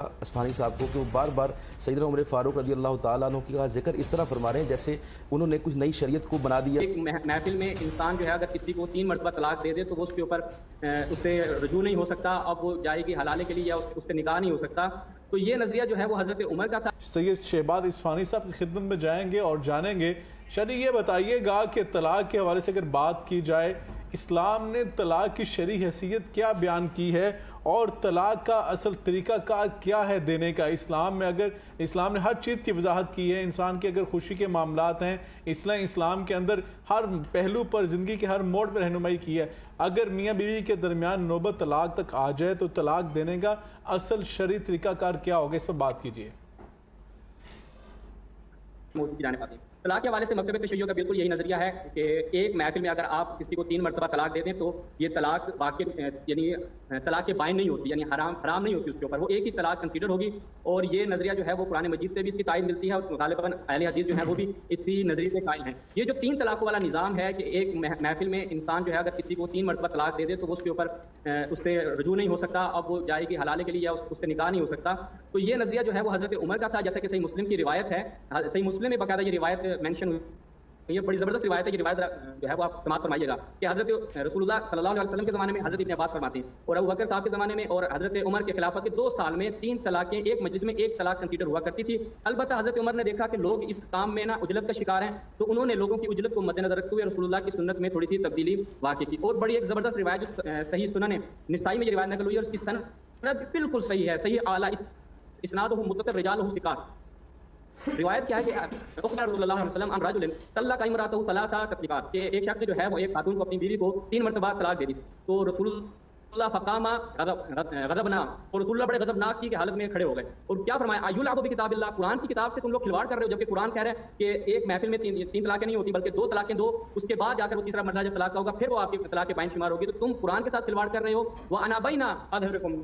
اسفانی صاحب کو کہ وہ بار بار سیدنا عمر فاروق رضی اللہ تعالیٰ عنہ کا ذکر اس طرح فرما رہے ہیں جیسے انہوں نے کچھ نئی شریعت کو بنا دیا۔ ایک محفل میں انسان جو ہے اگر کسی کو 3 مرتبہ طلاق دے دے تو وہ اس کے اوپر اس سے رجوع نہیں ہو سکتا، اب وہ جائے گی حلالے کے لیے یا اس سے نکاح نہیں ہو سکتا۔ تو یہ نظریہ جو ہے وہ حضرت عمر کا تھا۔ سید شہباز اسفانی صاحب کی خدمت میں جائیں گے اور جانیں گے، شریع یہ بتائیے گا کہ طلاق کے حوالے سے اگر بات کی جائے، اسلام نے طلاق کی شرعی حیثیت کیا بیان کی ہے اور طلاق کا اصل طریقہ کار کیا ہے دینے کا؟ اسلام نے ہر چیز کی وضاحت کی ہے، انسان کی اگر خوشی کے معاملات ہیں، اسلام کے اندر ہر پہلو پر، زندگی کے ہر موڑ پر رہنمائی کی ہے۔ اگر میاں بیوی کے درمیان نوبت طلاق تک آ جائے تو طلاق دینے کا اصل شرعی طریقہ کار کیا ہوگا؟ اس پر بات کیجیے۔ طلاق کے حوالے سے مکتب تشیع کا بالکل یہی نظریہ ہے کہ ایک محفل میں اگر آپ کسی کو 3 مرتبہ طلاق دے دیں تو یہ طلاق واقع یعنی طلاق کے بائن نہیں ہوتی، یعنی حرام نہیں ہوتی اس کے اوپر، وہ ایک ہی طلاق کنسیڈر ہوگی۔ اور یہ نظریہ جو ہے وہ قرآن مجید سے بھی اس کی تائید ملتی ہے اور غالباً اہل حدیث جو ہے وہ بھی اسی نظریے سے قائل ہیں۔ یہ جو 3 طلاقوں والا نظام ہے کہ ایک محفل میں انسان جو ہے اگر کسی کو 3 مرتبہ طلاق دے دے تو وہ اس کے اوپر اس سے رجوع نہیں ہو سکتا، اب وہ جائے گی حلالے کے لیے یا اس سے نکاح نہیں ہو سکتا۔ تو یہ نظریہ جو ہے وہ حضرت عمر کا تھا، جیسا کہ صحیح مسلم کی روایت ہے، صحیح مسلم میں باقاعدہ یہ روایت مینشن ہوئی، یہ بڑی زبردست روایت ہے۔ یہ روایت جو ہے وہ آپ سماعت فرمائیے گا کہ حضرت رسول اللہ صلی اللہ علیہ وسلم کے زمانے میں حضرت ابن عباس فرماتے ہیں اور ابو بکر صاحب کے زمانے میں اور حضرت عمر کے خلافت کے 2 سال میں 3 طلاقیں ایک مجلس میں ایک طلاق کنسیڈر ہوا کرتی تھی۔ البتہ حضرت عمر نے دیکھا کہ لوگ اس کام میں نا عجلت کا شکار ہیں، تو انہوں نے لوگوں کی عجلت کو مد نظر رکھتے ہوئے رسول اللہ کی سنت میں تھوڑی سی تبدیلی واقع کی۔ اور بڑی ایک زبردست روایت جو صحیح سنن نسائی میں یہ روایت نقل ہوئی ہے اور اس کی سند بالکل صحیح ہے، صحیح اعلیٰ اسنادہ متصل رجالہ ثقات۔ روایت کیا ہے کہ اخبر رسول اللہ علیہ وسلم عن رجل طلق امرأته 3 تطليقات، کہ ایک شخص جو ہے وہ ایک خاتون کو اپنی بیوی کو 3 مرتبہ طلاق دے دی، تو رسول اللہ فقام غضبنا، اور رسول اللہ بڑے غضبناک کی حالت میں کھڑے ہو گئے اور کیا فرمایا ایلعب بکتاب اللہ، قرآن کی کتاب سے تم لوگ کھلواڑ کر رہے ہو، جبکہ قرآن کہہ رہا ہے کہ ایک محفل میں 3 طلاقیں نہیں ہوتی بلکہ 2 طلاقیں دو، اس کے بعد جا کر وہ تیسرا مرتبہ جب طلاق کا ہوگا پھر وہ آپ کی طلاق کے بائن شمار ہوگی، تو تم قرآن کے ساتھ کھلواڑ کر رہے ہو۔ وانا بین اظہرکم،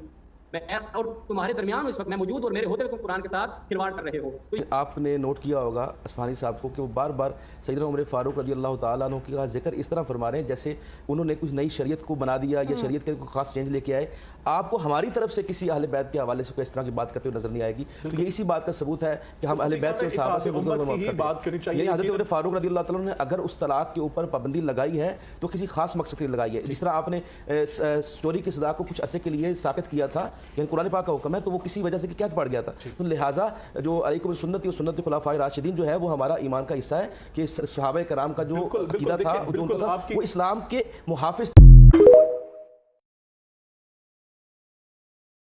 میں اور تمہارے درمیان اس وقت میں موجود اور میرے ہوتے ہوئے تم قرآن کے ساتھ کھلواڑ کر رہے ہو۔ آپ نے نوٹ کیا ہوگا اسفانی صاحب کو کہ وہ بار بار سیدنا عمر فاروق رضی اللہ تعالیٰ عنہ کا ذکر اس طرح فرما رہے ہیں جیسے انہوں نے کچھ نئی شریعت کو بنا دیا یا شریعت کے کوئی خاص چینج لے کے آئے۔ آپ کو ہماری طرف سے کسی اہل بیت کے حوالے سے کوئی اس طرح کی بات کرتے ہوئے نظر نہیں آئے گی، تو یہ اسی بات کا ثبوت ہے کہ ہم اہل بیت سے اور صحابہ سے بات کرتے ہیں۔ حضرت عمر فاروق رضی اللہ تعالیٰ نے اگر اس طلاق کے اوپر پابندی لگائی ہے تو کسی خاص مقصد کے لیے لگائی ہے، جس طرح آپ نے اسٹوری کی صدا کو کچھ عرصے کے لیے ساکت کیا تھا، یعنی قرآن پاک کا حکم ہے تو وہ کسی وجہ سے کہ قید پڑ گیا تھا، تو لہٰذا جو علیکم سنتی و سنت خلفاء راشدین جو ہے وہ ہمارا ایمان کا حصہ ہے کہ صحابہ کرام کا جو عقیدہ تھا وہ اسلام کے محافظ